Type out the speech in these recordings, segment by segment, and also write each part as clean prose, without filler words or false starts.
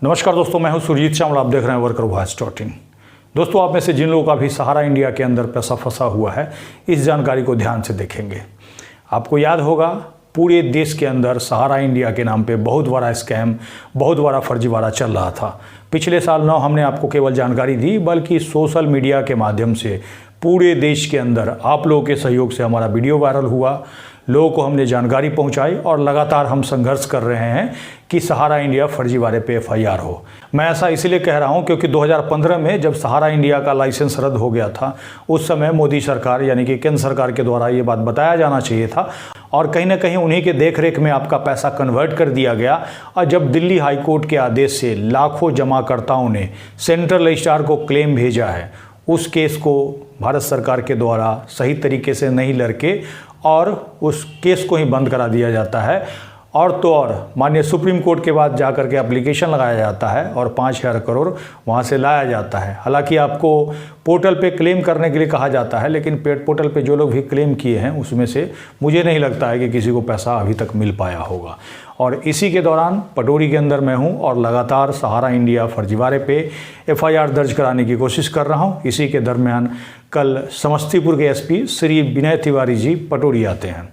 नमस्कार दोस्तों, मैं हूं सुरजीत श्याम और आप देख रहे हैं वर्कर वॉइस डॉट इन। दोस्तों, आप में से जिन लोगों का भी सहारा इंडिया के अंदर पैसा फंसा हुआ है, इस जानकारी को ध्यान से देखेंगे। आपको याद होगा, पूरे देश के अंदर सहारा इंडिया के नाम पे बहुत बड़ा स्कैम, बहुत बड़ा फर्जीवाड़ा चल रहा था। पिछले साल न हमने आपको केवल जानकारी दी, बल्कि सोशल मीडिया के माध्यम से पूरे देश के अंदर आप लोगों के सहयोग से हमारा वीडियो वायरल हुआ, लोगों को हमने जानकारी पहुंचाई और लगातार हम संघर्ष कर रहे हैं कि सहारा इंडिया फर्जीवाड़े पे एफआईआर हो। मैं ऐसा इसलिए कह रहा हूं क्योंकि 2015 में जब सहारा इंडिया का लाइसेंस रद्द हो गया था, उस समय मोदी सरकार यानी कि केंद्र सरकार के द्वारा ये बात बताया जाना चाहिए था और कहीं ना कहीं उन्हीं के देखरेख में आपका पैसा कन्वर्ट कर दिया गया। और जब दिल्ली हाई कोर्ट के आदेश से लाखों जमाकर्ताओं ने सेंट्रल रजिस्ट्रार को क्लेम भेजा है, उस केस को भारत सरकार के द्वारा सही तरीके से नहीं लड़के और उस केस को ही बंद करा दिया जाता है। और तो और माननीय सुप्रीम कोर्ट के बाद जाकर के एप्लीकेशन लगाया जाता है और 5,000 करोड़ वहाँ से लाया जाता है। हालांकि आपको पोर्टल पे क्लेम करने के लिए कहा जाता है, लेकिन पोर्टल पे जो लोग भी क्लेम किए हैं उसमें से मुझे नहीं लगता है कि किसी को पैसा अभी तक मिल पाया होगा। और इसी के दौरान पटोरी के अंदर मैं हूं और लगातार सहारा इंडिया फर्जीवाड़े पे एफआईआर दर्ज कराने की कोशिश कर रहा हूं। इसी के दरमियान कल समस्तीपुर के एसपी श्री विनय तिवारी जी पटोरी आते हैं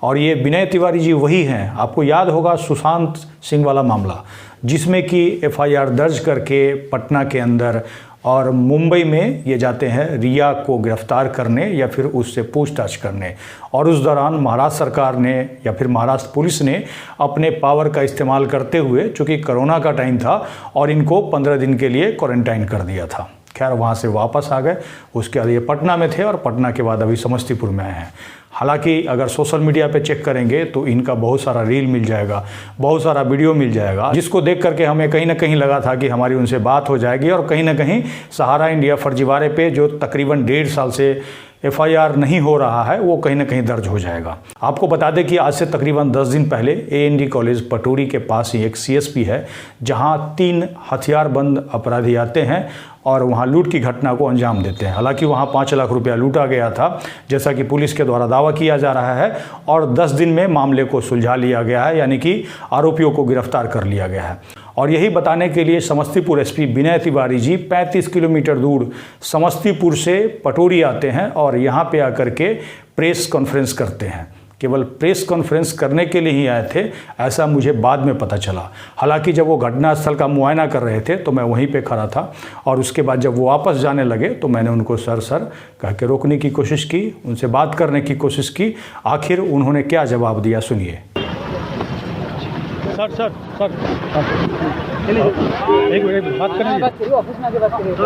और ये विनय तिवारी जी वही हैं, आपको याद होगा, सुशांत सिंह वाला मामला, जिसमें कि एफआईआर दर्ज करके पटना के अंदर और मुंबई में ये जाते हैं रिया को गिरफ्तार करने या फिर उससे पूछताछ करने। और उस दौरान महाराष्ट्र सरकार ने या फिर महाराष्ट्र पुलिस ने अपने पावर का इस्तेमाल करते हुए, चूँकि कोरोना का टाइम था, और इनको 15 दिन के लिए क्वारंटाइन कर दिया था। खैर, वहाँ से वापस आ गए। उसके बाद ये पटना में थे और पटना के बाद अभी समस्तीपुर में आए हैं। हालांकि अगर सोशल मीडिया पे चेक करेंगे तो इनका बहुत सारा रील मिल जाएगा, बहुत सारा वीडियो मिल जाएगा, जिसको देख करके हमें कहीं ना कहीं लगा था कि हमारी उनसे बात हो जाएगी और कहीं ना कहीं सहारा इंडिया फर्जीवाड़े पे जो तकरीबन 1.5 साल से एफआईआर नहीं हो रहा है, वो कहीं ना कहीं दर्ज हो जाएगा। आपको बता दें कि आज से तकरीबन 10 दिन पहले एएनडी कॉलेज पटोरी के पास ही एक सीएसपी है, जहां 3 हथियारबंद अपराधी आते हैं और वहां लूट की घटना को अंजाम देते हैं। हालांकि वहां 5 लाख रुपया लूटा गया था, जैसा कि पुलिस के द्वारा दावा किया जा रहा है, और 10 दिन में मामले को सुलझा लिया गया है, यानी कि आरोपियों को गिरफ्तार कर लिया गया है। और यही बताने के लिए समस्तीपुर एसपी विनय तिवारी जी 35 किलोमीटर दूर समस्तीपुर से पटोरी आते हैं और यहाँ पे आकर के प्रेस कॉन्फ्रेंस करते हैं। केवल प्रेस कॉन्फ्रेंस करने के लिए ही आए थे, ऐसा मुझे बाद में पता चला। हालांकि जब वो घटनास्थल का मुआयना कर रहे थे तो मैं वहीं पे खड़ा था, और उसके बाद जब वो वापस जाने लगे तो मैंने उनको सर कह के रोकने की कोशिश की, उनसे बात करने की कोशिश की। आखिर उन्होंने क्या जवाब दिया, सुनिए। सर एक मिनट बात करेंगे, ऑफिस में आके बात करिए। सर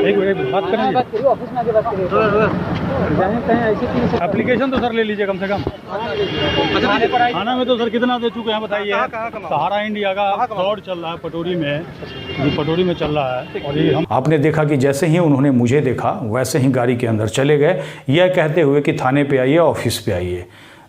एक मिनट बात करेंगे, ऑफिस में आके बात करिए। एप्लीकेशन तो सर ले लीजिए कम से कम। थाना में तो सर कितना दे चुके हैं बताइए। सहारा इंडिया का फ्रॉड चल रहा है पटोरी में चल रहा है। और ये आपने देखा कि जैसे ही उन्होंने मुझे देखा वैसे ही गाड़ी के अंदर चले गए, यह कहते हुए कि थाने पे आइए, ऑफिस पे आइए।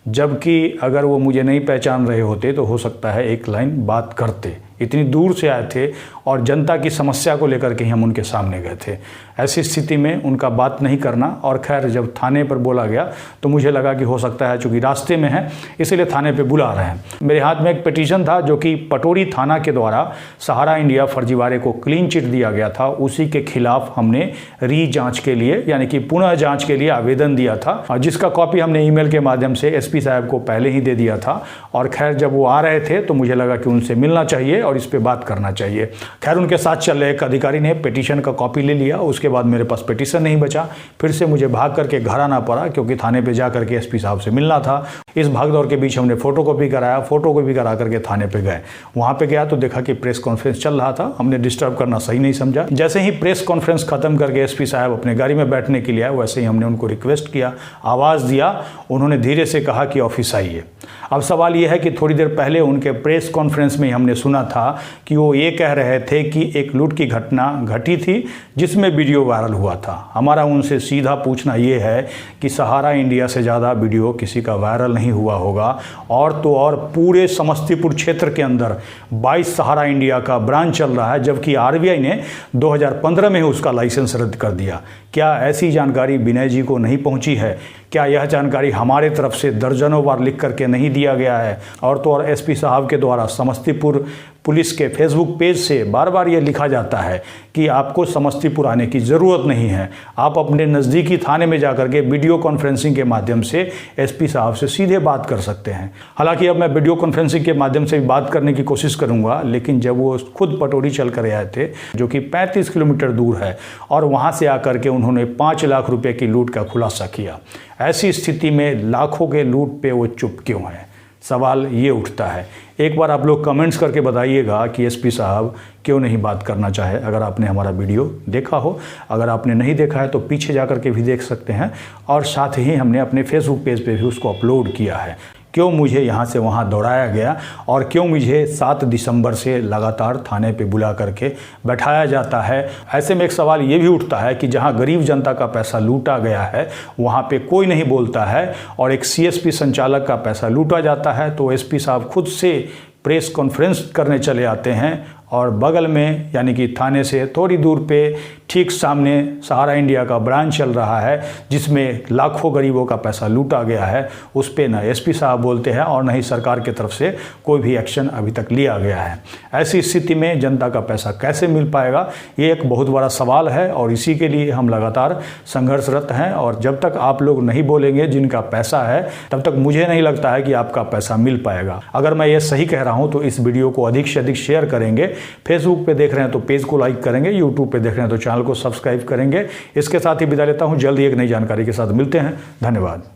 जबकि अगर वो मुझे नहीं पहचान रहे होते तो हो सकता है एक लाइन बात करते। इतनी दूर से आए थे और जनता की समस्या को लेकर के हम उनके सामने गए थे। ऐसी स्थिति में उनका बात नहीं करना, और खैर जब थाने पर बोला गया तो मुझे लगा कि हो सकता है चूँकि रास्ते में है इसलिए थाने पे बुला रहे हैं। मेरे हाथ में एक पिटीशन था जो कि पटोरी थाना के द्वारा सहारा इंडिया फर्जीवाड़े को क्लीन चिट दिया गया था, उसी के खिलाफ हमने री जाँच के लिए यानी कि पुनः जाँच के लिए आवेदन दिया था, जिसका कॉपी हमने ईमेल के माध्यम से एसपी साहब को पहले ही दे दिया था। और खैर जब वो आ रहे थे तो मुझे लगा कि उनसे मिलना चाहिए और इस पे बात करना चाहिए। खैर उनके साथ चल रहे एक अधिकारी ने पिटीशन का कॉपी ले लिया। उसके बाद मेरे पास पिटीशन नहीं बचा, फिर से मुझे भाग करके घर आना पड़ा क्योंकि थाने पे जा करके एसपी साहब से मिलना था। इस भागदौड़ के बीच हमने फोटोकॉपी कराया, फोटोकॉपी करा करके थाने पे गए। वहां पे गया तो देखा कि प्रेस कॉन्फ्रेंस चल रहा था, हमने डिस्टर्ब करना सही नहीं समझा। जैसे ही प्रेस कॉन्फ्रेंस खत्म करके एसपी साहब अपने गाड़ी में बैठने के लिए आए, वैसे ही हमने उनको रिक्वेस्ट किया, आवाज दिया। उन्होंने धीरे से कहा कि ऑफिस आइए। अब सवाल यह है कि थोड़ी देर पहले उनके प्रेस कॉन्फ्रेंस में हमने सुना था कि वो ये कह रहे थे कि एक लूट की घटना घटी थी जिसमें वीडियो वायरल हुआ था। हमारा उनसे सीधा पूछना ये है कि सहारा इंडिया से ज़्यादा वीडियो किसी का वायरल नहीं हुआ होगा। और तो और पूरे समस्तीपुर क्षेत्र के अंदर 22 सहारा इंडिया का ब्रांच चल रहा है, जबकि आरबीआई ने 2015 में उसका लाइसेंस रद्द कर दिया। क्या ऐसी जानकारी विनय जी को नहीं पहुंची है? क्या यह जानकारी हमारे तरफ से दर्जनों बार लिख करके नहीं दिया गया है? और तो और एसपी साहब के द्वारा समस्तीपुर पुलिस के फेसबुक पेज से बार बार ये लिखा जाता है कि आपको समस्तीपुर आने की ज़रूरत नहीं है, आप अपने नज़दीकी थाने में जाकर के वीडियो कॉन्फ्रेंसिंग के माध्यम से एसपी साहब से सीधे बात कर सकते हैं। हालांकि अब मैं वीडियो कॉन्फ्रेंसिंग के माध्यम से भी बात करने की कोशिश करूंगा, लेकिन जब वो खुद पटौड़ी चल कर आए थे, जो कि 35 किलोमीटर दूर है, और वहाँ से आकर के उन्होंने 5 लाख रुपये की लूट का खुलासा किया, ऐसी स्थिति में लाखों के लूट पे वो चुप क्यों है? सवाल ये उठता है। एक बार आप लोग कमेंट्स करके बताइएगा कि एसपी साहब क्यों नहीं बात करना चाहे। अगर आपने हमारा वीडियो देखा हो, अगर आपने नहीं देखा है तो पीछे जा कर के भी देख सकते हैं, और साथ ही हमने अपने फेसबुक पेज पे भी उसको अपलोड किया है। क्यों मुझे यहाँ से वहाँ दौड़ाया गया और क्यों मुझे 7 दिसंबर से लगातार थाने पे बुला करके बैठाया जाता है? ऐसे में एक सवाल ये भी उठता है कि जहाँ गरीब जनता का पैसा लूटा गया है वहाँ पे कोई नहीं बोलता है, और एक सीएसपी संचालक का पैसा लूटा जाता है तो एसपी साहब खुद से प्रेस कॉन्फ्रेंस करने चले आते हैं, और बगल में यानी कि थाने से थोड़ी दूर पे ठीक सामने सहारा इंडिया का ब्रांच चल रहा है जिसमें लाखों गरीबों का पैसा लूटा गया है, उस पे ना एसपी साहब बोलते हैं और न ही सरकार की तरफ से कोई भी एक्शन अभी तक लिया गया है। ऐसी स्थिति में जनता का पैसा कैसे मिल पाएगा, ये एक बहुत बड़ा सवाल है, और इसी के लिए हम लगातार संघर्षरत हैं। और जब तक आप लोग नहीं बोलेंगे जिनका पैसा है, तब तक मुझे नहीं लगता है कि आपका पैसा मिल पाएगा। अगर मैं ये सही कह रहा हूँ तो इस वीडियो को अधिक से अधिक शेयर करेंगे। फेसबुक पे देख रहे हैं तो पेज को लाइक करेंगे, यूट्यूब पे देख रहे हैं तो चैनल को सब्सक्राइब करेंगे। इसके साथ ही विदा लेता हूं, जल्द ही एक नई जानकारी के साथ मिलते हैं। धन्यवाद।